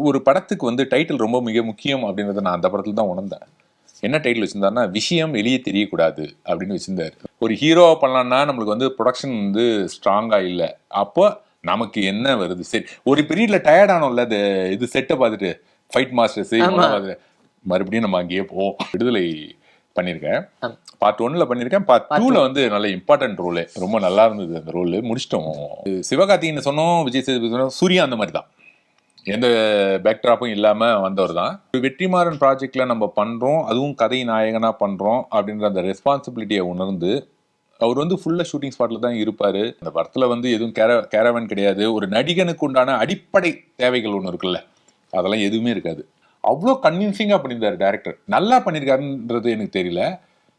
ஒரு படத்துக்கு வந்து டைட்டில் ரொம்ப மிக முக்கியம் அப்படின்றத நான் அந்த படத்துல தான் உணர்ந்தேன். என்ன டைட்டில் வச்சிருந்தாருன்னா, விஷயம் வெளியே தெரியக்கூடாது அப்படின்னு வச்சிருந்தாரு. ஒரு ஹீரோவா பண்ணலாம்னா நம்மளுக்கு வந்து ப்ரொடக்ஷன் வந்து ஸ்ட்ராங்கா இல்லை. அப்போ நமக்கு என்ன வருது, சரி ஒரு பீரியட்ல டயர்ட் ஆனோம்ல, அது இது செட்டை பார்த்துட்டு ஃபைட் மாஸ்டர்ஸ் மறுபடியும் நம்ம அங்கேயே போவோம். விடுதலை பண்ணியிருக்கேன், பார்ட் 1ல பண்ணியிருக்கேன். பார்ட் 2ல வந்து நல்ல இம்பார்ட்டன்ட் ரோலு, ரொம்ப நல்லா இருந்தது அந்த ரோலு. முடிச்சிட்டோம். சிவகார்த்திகேயன் சொன்னோம், விஜய் சேதுபதி சொன்னோம், சூர்யா அந்த மாதிரி தான், எந்த பேக்ட்ராப்பும் இல்லாம வந்தவர் தான். வெற்றிமாறன் ப்ராஜெக்ட்ல நம்ம பண்றோம், அதுவும் கதை நாயகனா பண்றோம் அப்படின்ற அந்த ரெஸ்பான்சிபிலிட்டியை உணர்ந்து அவர் வந்து ஃபுல்லா ஷூட்டிங் ஸ்பாட்ல தான் இருப்பாரு. அந்த படத்துல வந்து எதுவும் கேரவன் கிடையாது. ஒரு நடிகனுக்கு உண்டான அடிப்படை தேவைகள் ஒன்று இருக்குல்ல, அதெல்லாம் எதுவுமே இருக்காது. அவ்வளோ கன்வின்சிங்கா பண்ணியிருந்தாரு டைரக்டர். நல்லா பண்ணியிருக்காருன்றது எனக்கு தெரியல,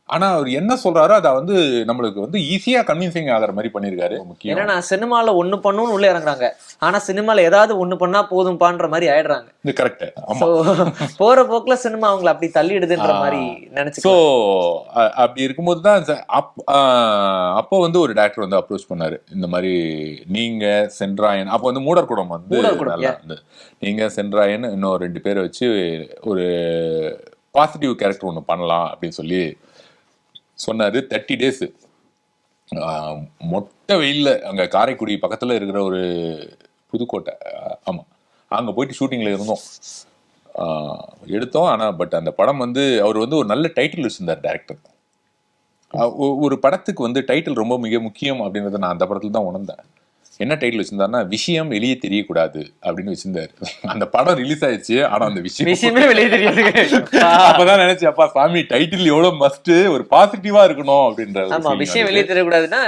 ஆனா அவர் என்ன சொல்றாரோ அதை வந்து நம்மளுக்கு வந்து ஈஸியா கன்வின்சிங் ஆகிற மாதிரி பண்ணியிருக்காரு. ஏன்னா சினிமால ஒண்ணு பண்ணணும்னு உள்ள இறங்குறாங்க, ஆனா சினிமால ஏதாவது ஒண்ணு பண்ணா போதும்பான்ற மாதிரி ஆயிடுறாங்க. இது கரெக்ட். போற போக்குல சினிமா அவங்களை அப்படி தள்ளிடுதுன்ற மாதிரி நினைச்சு. ஸோ அப்படி இருக்கும்போது தான் அப்போ வந்து ஒரு டைரக்டர் வந்து அப்ரோச் பண்ணாரு, இந்த மாதிரி நீங்க சென்ட்ராயன், அப்போ வந்து மூடர்குடம் வந்து நல்லா இருந்து, நீங்க சென்ட்ராயன் இன்னும் 2 பேரை வச்சு ஒரு பாசிட்டிவ் கேரக்டர் ஒன்று பண்ணலாம் அப்படின்னு சொல்லி சொன்னாரு. 30 days மொட்டை வெயில்ல, அங்க காரைக்குடி பக்கத்துல இருக்கிற ஒரு புதுக்கோட்டை, ஆமா, அங்க போயிட்டு ஷூட்டிங்ல இருந்தோம், எடுத்தோம். ஆனா பட் அந்த படம் வந்து அவர் வந்து ஒரு நல்ல டைட்டில் வச்சிருந்தார் டைரக்டர். ஒரு படத்துக்கு வந்து டைட்டில் ரொம்ப மிக முக்கியம் அப்படின்றத நான் அந்த படத்துல தான் உணர்ந்தேன். என்ன டைட்டில் வச்சிருந்தாருன்னா, விஷயம் வெளியே தெரியக்கூடாது அப்படின்னு வச்சிருந்தாரு. அந்த படம் ரிலீஸ் ஆயிடுச்சு, ஆனா அந்த விஷயமே வெளியே தெரியாது. அப்பதான் நினைச்சேன், அப்பா சாமி, டைட்டில் எவ்வளவு மஸ்ட், ஒரு பாசிட்டிவா இருக்கணும் அப்படின்ற விஷயம் வெளியே தெரியக்கூடாதுன்னா.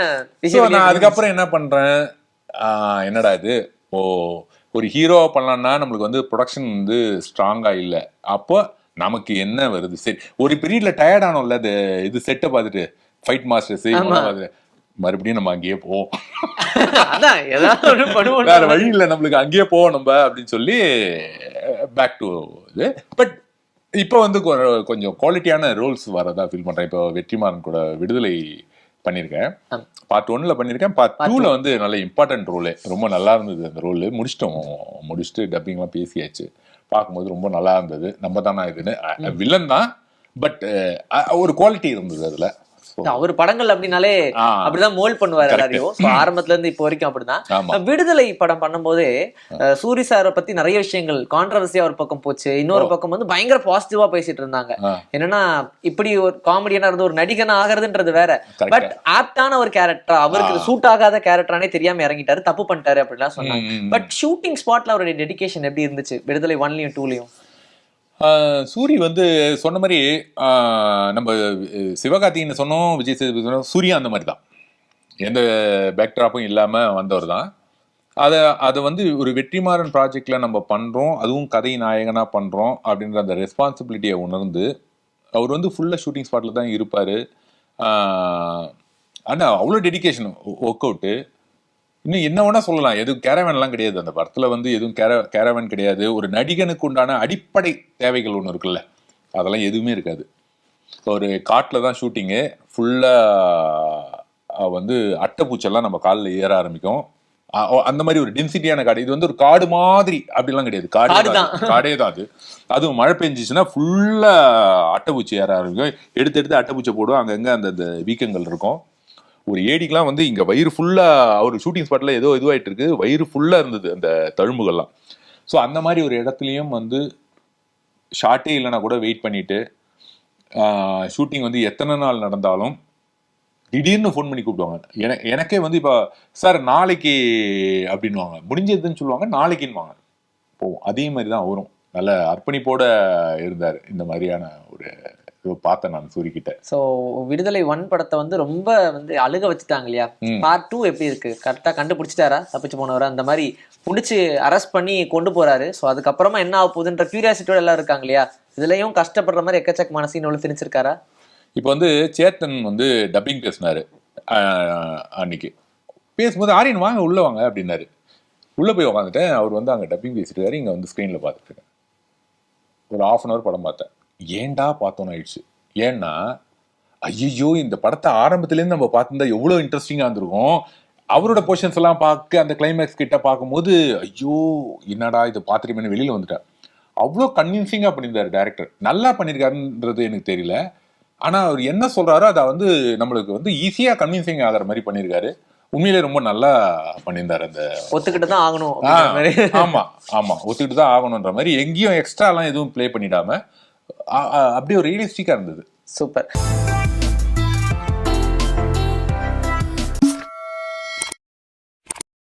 நான் அதுக்கப்புறம் என்ன பண்றேன், என்னடா இது, ஒரு ஹீரோவா பண்ணலாம்னா நம்மளுக்கு வந்து ப்ரொடக்ஷன் வந்து ஸ்ட்ராங்கா இல்லை. அப்போ நமக்கு என்ன வருது, சரி ஒரு பீரியட்ல டயர்ட் ஆனோம்ல, அது இது செட்டை பார்த்துட்டு ஃபைட் மாஸ்டர்ஸ் மறுபடியும் நம்ம அங்கேயே போவோம், வேற வழி இல்லை, நம்மளுக்கு அங்கேயே போவோம் நம்ம அப்படின்னு சொல்லி பேக் டு இது. பட் இப்போ வந்து கொஞ்சம் குவாலிட்டியான ரோல்ஸ் வரதா ஃபீல் பண்றேன். இப்போ வெற்றிமாறன் கூட விடுதலை பண்ணியிருக்கேன், பார்ட் 1ல பண்ணியிருக்கேன். பார்ட் 2ல வந்து நல்ல இம்பார்ட்டன்ட் ரோலு, ரொம்ப நல்லா இருந்தது அந்த ரோலு. முடிச்சுட்டு டப்பிங்லாம் பேசியாச்சு. பார்க்கும்போது ரொம்ப நல்லா இருந்தது. நம்ம தானே இதுன்னு, வில்லன் தான், பட் ஒரு குவாலிட்டி இருந்தது அதுல. அவர் படங்கள் அப்படின்னாலே அப்படிதான் மோல்ட் பண்ணுவாரு எல்லாரையும். ஆரம்பத்துல இருந்து இப்போ வரைக்கும் அப்படிதான். விடுதலை படம் பண்ணும்போதே சூரி சாரை பத்தி நிறைய விஷயங்கள் கான்ட்ரவர்சியா ஒரு பக்கம் போச்சு, இன்னொரு பக்கம் வந்து பயங்கர பாசிட்டிவா பேசிட்டு இருந்தாங்க. என்னன்னா, இப்படி ஒரு காமெடியனா இருந்து ஒரு நடிகனா ஆகிறதுன்றது வேற, பட் ஆப்டான ஒரு கேரக்டர், அவருக்கு சூட் ஆகாத கேரக்டரானே தெரியாம இறங்கிட்டாரு, தப்பு பண்ணிட்டாரு அப்படின்லாம் சொன்னாங்க. பட் ஷூட்டிங் ஸ்பாட்ல அவருடைய டெடிகேஷன் எப்படி இருந்துச்சு விடுதலை 1லயும் 2லயும்? சூரி வந்து சொன்ன மாதிரி, நம்ம சிவகார்த்திகேயன் சொன்னோம், விஜய் சேதுபதி சொன்னோம், சூர்யா அந்த மாதிரி தான், எந்த பேக்ட்ராப்பும் இல்லாம வந்தவர் தான். அதை வந்து ஒரு வெற்றிமாறன் ப்ராஜெக்ட்ல நம்ம பண்றோம், அதுவும் கதை நாயகனா பண்றோம் அப்படின்ற அந்த ரெஸ்பான்சிபிலிட்டியை உணர்ந்து அவர் வந்து ஃபுல்லா ஷூட்டிங் ஸ்பாட்ல தான் இருப்பாரு. ஆனா அவ்வளோ டெடிகேஷன், ஒர்க் அவுட்டு, இன்னும் என்ன வேணா சொல்லலாம், எதுவும் கேரவன்லாம் கிடையாது அந்த படத்துல, வந்து எதுவும் கேரவன் கிடையாது. ஒரு நடிகனுக்கு உண்டான அடிப்படை தேவைகள் ஒன்று இருக்குல்ல, அதெல்லாம் எதுவுமே இருக்காது. ஒரு காட்டுல தான் ஷூட்டிங்கு, ஃபுல்லா வந்து அட்டைப்பூச்செல்லாம் நம்ம காலில் ஏற ஆரம்பிக்கும். அந்த மாதிரி ஒரு டென்சிட்டியான காடு. இது வந்து ஒரு காடு மாதிரி அப்படிலாம் கிடையாது, காடே தான் அது. அதுவும் மழை பெஞ்சிச்சுன்னா ஃபுல்லா அட்டைப்பூச்சி ஏற ஆரம்பிக்கும். எடுத்து அட்டைப்பூச்சை போடுவோம், அங்கங்க அந்த வீக்கங்கள் இருக்கும். ஒரு ஏடிக்கெல்லாம் வந்து இங்க வயிறு ஃபுல்லா, அவர் ஷூட்டிங் ஸ்பாட்ல ஏதோ இதுவாயிட்டு இருக்கு, வயிறு ஃபுல்லா இருந்தது அந்த தழும்புகள்லாம். ஸோ அந்த மாதிரி ஒரு இடத்துலையும் வந்து ஷார்ட்டே இல்லைன்னா கூட வெயிட் பண்ணிட்டு, ஷூட்டிங் வந்து எத்தனை நாள் நடந்தாலும் திடீர்னு ஃபோன் பண்ணி கூப்பிடுவாங்க. எனக்கே வந்து இப்போ சார் நாளைக்கு அப்படின்வாங்க, முடிஞ்சதுன்னு சொல்லுவாங்க, நாளைக்குன்னுவாங்க, போவோம். அதே மாதிரி தான் வரும். நல்ல அர்ப்பணிப்போட இருந்தார். இந்த மாதிரியான ஒரு பார்த்தேன் நான் சூரிக்கிட்ட. ஸோ விடுதலை 1 படத்தை வந்து ரொம்ப வந்து அழுக வச்சுட்டாங்க இல்லையா? பார்ட் 2 எப்படி இருக்கு? கரெக்டா கண்டுபிடிச்சிட்டாரா தப்பிச்சு போனவரை? அந்த மாதிரி பிடிச்சி அரெஸ்ட் பண்ணி கொண்டு போறாரு. ஸோ அதுக்கப்புறமா என்ன ஆக போகுதுன்ற கியூரியாசிட்டியோட எல்லாம் இருக்காங்க இல்லையா? இதுலயும் கஷ்டப்படுற மாதிரி எக்கச்சக்கமான சீன் உள்ள திணிச்சிருக்காரா? இப்போ வந்து சேத்தன் வந்து டப்பிங் பேசினாரு அன்னைக்கு. பேசும்போது ஆரியன் வாங்க உள்ள வாங்க அப்படின்னாரு. உள்ள போய் உட்காந்துட்டேன். அவர் வந்து அங்கே டப்பிங் பேசிட்டு இருக்காரு, இங்கே வந்து ஸ்க்ரீனில் பார்த்துட்டு இருக்கேன். ஒரு 1/2 hour படம் பார்த்தேன். ஏன்டா பார்த்தோன்னு ஆயிடுச்சு. ஏன்னா ஐயோ, இந்த படத்தை ஆரம்பத்துலேருந்து நம்ம பார்த்துருந்தா எவ்வளோ இன்ட்ரெஸ்டிங்காக இருந்திருக்கும். அவரோட போர்ஷன்ஸ் எல்லாம் பார்க்க அந்த கிளைமேக்ஸ் கிட்ட பார்க்கும்போது ஐயோ என்னடா இது பாத்திரமே வெளியில வந்துட்டார். அவ்வளோ கன்வின்சிங்கா பண்ணியிருந்தாரு டைரக்டர். நல்லா பண்ணியிருக்காருன்றது எனக்கு தெரியல, ஆனா அவர் என்ன சொல்றாரோ அதை வந்து நம்மளுக்கு வந்து ஈஸியா கன்வின்சிங் ஆகிற மாதிரி பண்ணியிருக்காரு. உண்மையிலே ரொம்ப நல்லா பண்ணியிருந்தாரு. அந்த ஒத்துக்கிட்டு தான் ஆகணும். ஆமா ஆமா ஒத்துக்கிட்டு தான் ஆகணும்ன்ற மாதிரி எங்கேயும் எக்ஸ்ட்ரா எல்லாம் எதுவும் பிளே பண்ணிடாம அப்படியே ஒரு ரியலிஸ்டிக்கா இருந்தது. சூப்பர்.